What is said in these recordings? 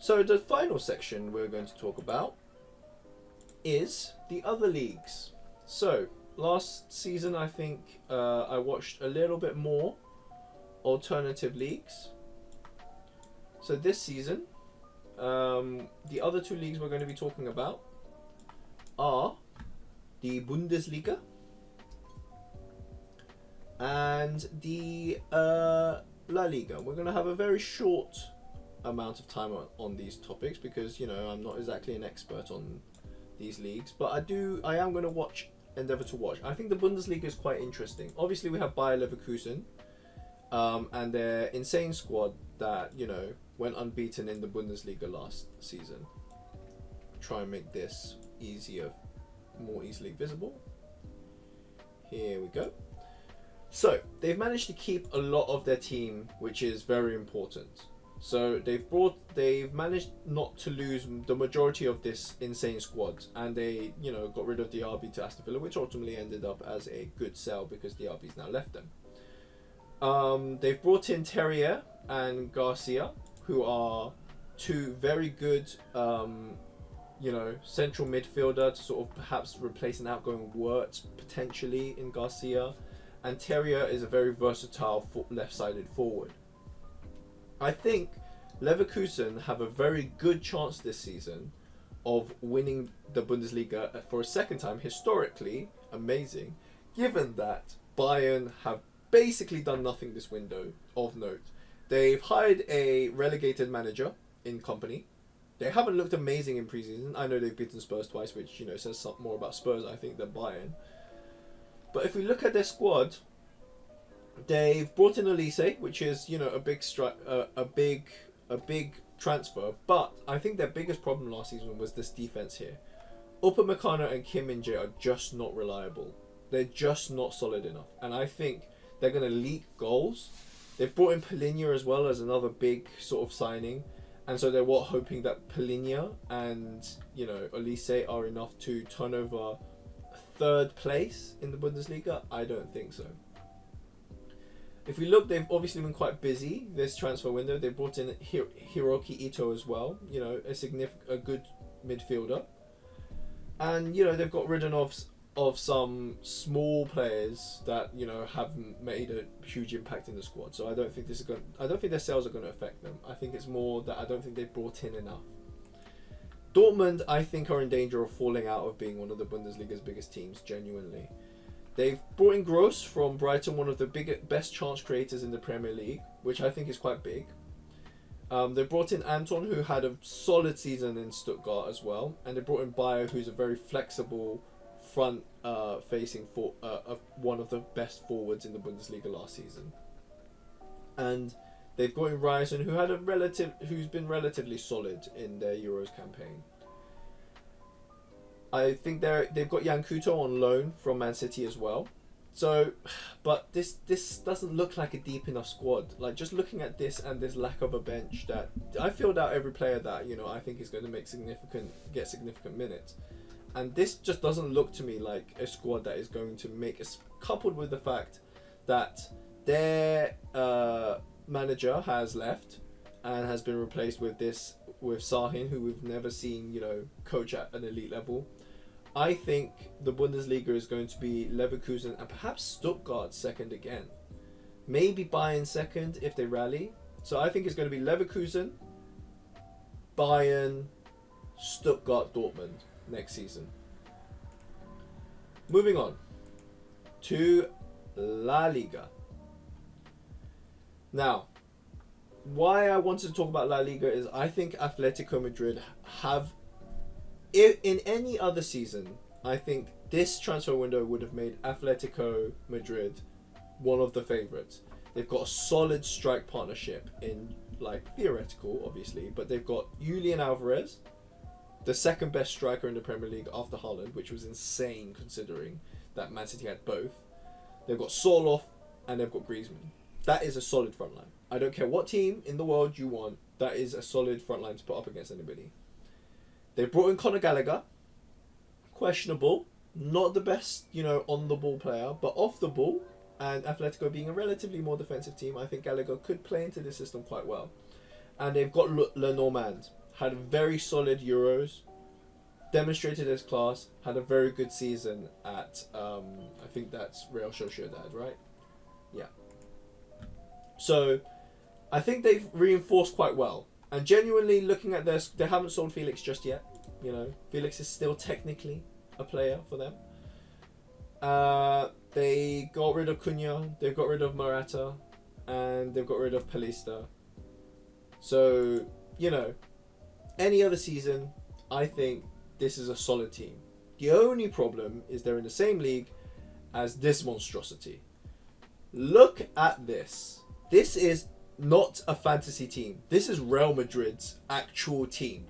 So the final section we're going to talk about is the other leagues. So last season, I think I watched a little bit more alternative leagues. So this season, the other two leagues we're going to be talking about are the Bundesliga and the La Liga. We're going to have a very short amount of time on these topics because, you know, I'm not exactly an expert on these leagues, but I am going to endeavor to watch. I think the Bundesliga is quite interesting. Obviously, we have Bayer Leverkusen and their insane squad that, you know, went unbeaten in the Bundesliga last season. Try and make this more easily visible. Here we go. So they've managed to keep a lot of their team, which is very important. So they've managed not to lose the majority of this insane squad, and they, you know, got rid of Diaby to Aston Villa, which ultimately ended up as a good sell because Diaby's now left them. They've brought in Terrier and Garcia, who are two very good, you know, central midfielder to sort of perhaps replace an outgoing Wirtz potentially in Garcia, and Terrier is a very versatile left-sided forward. I think Leverkusen have a very good chance this season of winning the Bundesliga for a second time, historically amazing, given that Bayern have basically done nothing this window of note. They've hired a relegated manager in company. They haven't looked amazing in preseason. I know they've beaten Spurs twice, which, you know, says something more about Spurs, I think, than Bayern. But if we look at their squad, they've brought in Elise, which is, you know, a big transfer. But I think their biggest problem last season was this defense here. Upamecano and Kim Min-jae are just not reliable. They're just not solid enough, and I think they're going to leak goals. They've brought in Polinia as well as another big sort of signing, and so they're hoping that Polinia and, you know, Elise are enough to turn over third place in the Bundesliga. I don't think so. If we look, they've obviously been quite busy this transfer window. They brought in Hiroki Ito as well, you know, a good midfielder, and, you know, they've got rid of some small players that, you know, haven't made a huge impact in the squad. So I don't think their sales are going to affect them. I think it's more that I don't think they've brought in enough. Dortmund, I think, are in danger of falling out of being one of the Bundesliga's biggest teams, genuinely. They've brought in Gross from Brighton, one of the best chance creators in the Premier League, which I think is quite big. They brought in Anton, who had a solid season in Stuttgart as well. And they brought in Bayer, who's a very flexible front-facing one of the best forwards in the Bundesliga last season. And they've got in Ryerson, who's been relatively solid in their Euros campaign. I think they've got Jan Kuto on loan from Man City as well. So, but this doesn't look like a deep enough squad. Like, just looking at this and this lack of a bench, that I filled out every player that, you know, I think is going to get significant minutes. And this just doesn't look to me like a squad that is going to make us, coupled with the fact that their manager has left and has been replaced with Sahin, who we've never seen, you know, coach at an elite level. I think the Bundesliga is going to be Leverkusen and perhaps Stuttgart second again. Maybe Bayern second if they rally. So I think it's going to be Leverkusen, Bayern, Stuttgart, Dortmund next season. Moving on to La Liga. Now, why I wanted to talk about La Liga is I think Athletico Madrid have, in any other season, I think this transfer window would have made Athletico Madrid one of the favourites. They've got a solid strike partnership in, like, theoretical, obviously, but they've got Julian Alvarez, the second best striker in the Premier League after Haaland, which was insane considering that Man City had both. They've got Soloff and they've got Griezmann. That is a solid front line. I don't care what team in the world you want, that is a solid front line to put up against anybody. They brought in Conor Gallagher. Questionable. Not the best, you know, on the ball player, but off the ball, and Atletico being a relatively more defensive team, I think Gallagher could play into the system quite well. And they've got Lenormand. had a very solid Euros, demonstrated his class, had a very good season at, I think that's Real Sociedad, right? Yeah. So, I think they've reinforced quite well. And genuinely looking at this, they haven't sold Felix just yet. You know, Felix is still technically a player for them. They got rid of Cunha, they've got rid of Morata, and they've got rid of Palista. So, you know, any other season, I think this is a solid team. The only problem is they're in the same league as this monstrosity. Look at this. This is not a fantasy team. This is Real Madrid's actual team.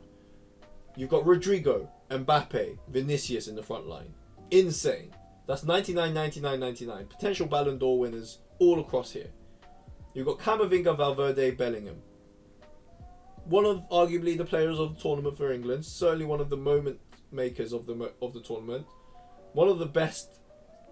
You've got Rodrigo, Mbappe, Vinicius in the front line. Insane. That's 99, 99, 99. Potential Ballon d'Or winners all across here. You've got Camavinga, Valverde, Bellingham. One of arguably the players of the tournament for England. Certainly one of the moment makers of the tournament. One of the best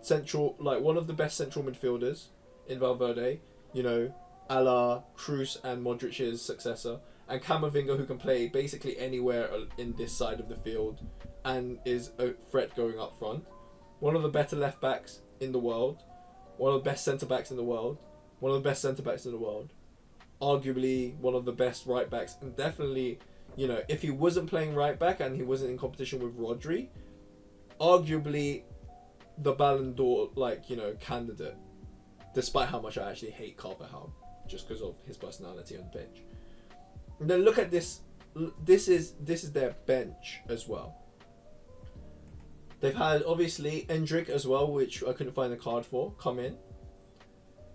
central midfielders in Valverde. You know, a la Kroos and Modric's successor. And Camavinga, who can play basically anywhere in this side of the field and is a threat going up front. One of the better left backs in the world. One of the best centre backs in the world. One of the best centre backs in the world. Arguably one of the best right backs. And definitely, you know, if he wasn't playing right back and he wasn't in competition with Rodri, arguably the Ballon d'Or, candidate. Despite how much I actually hate Carvajal, just because of his personality on the bench. And then look at this. This is their bench as well. They've had, obviously, Endrick as well, which I couldn't find a card for, come in.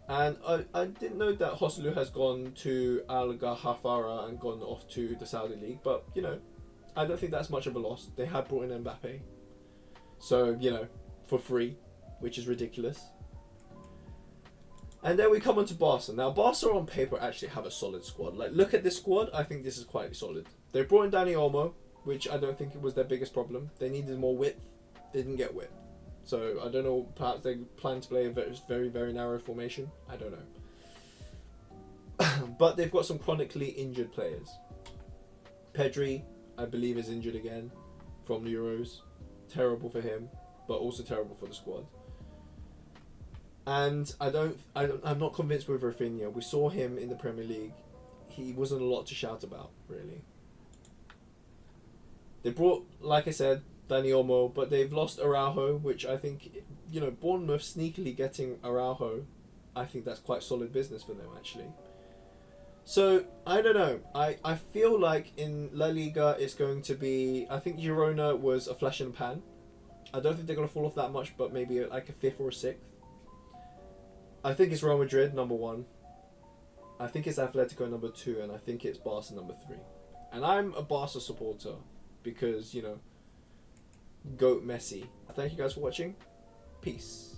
And I didn't know that Joselu has gone to Al Ghafara and gone off to the Saudi League. But, you know, I don't think that's much of a loss. They have brought in Mbappe. So, you know, for free, which is ridiculous. And then we come on to Barca. Now, Barca on paper actually have a solid squad. Like, look at this squad. I think this is quite solid. They brought in Dani Olmo, which I don't think it was their biggest problem. They needed more width. They didn't get width. So, I don't know. Perhaps they plan to play a very, very narrow formation. I don't know. But they've got some chronically injured players. Pedri, I believe, is injured again from the Euros. Terrible for him, but also terrible for the squad. And I'm not convinced with Rafinha. We saw him in the Premier League. He wasn't a lot to shout about, really. They brought, like I said, Dani Olmo, but they've lost Araujo, which I think, you know, Bournemouth sneakily getting Araujo, I think that's quite solid business for them, actually. So, I don't know. I feel like in La Liga it's going to be, I think Girona was a flash in the pan. I don't think they're going to fall off that much, but maybe like a 5th or a 6th. I think it's Real Madrid, number 1. I think it's Atletico, number 2. And I think it's Barca, number 3. And I'm a Barca supporter because, you know, GOAT Messi. Thank you guys for watching. Peace.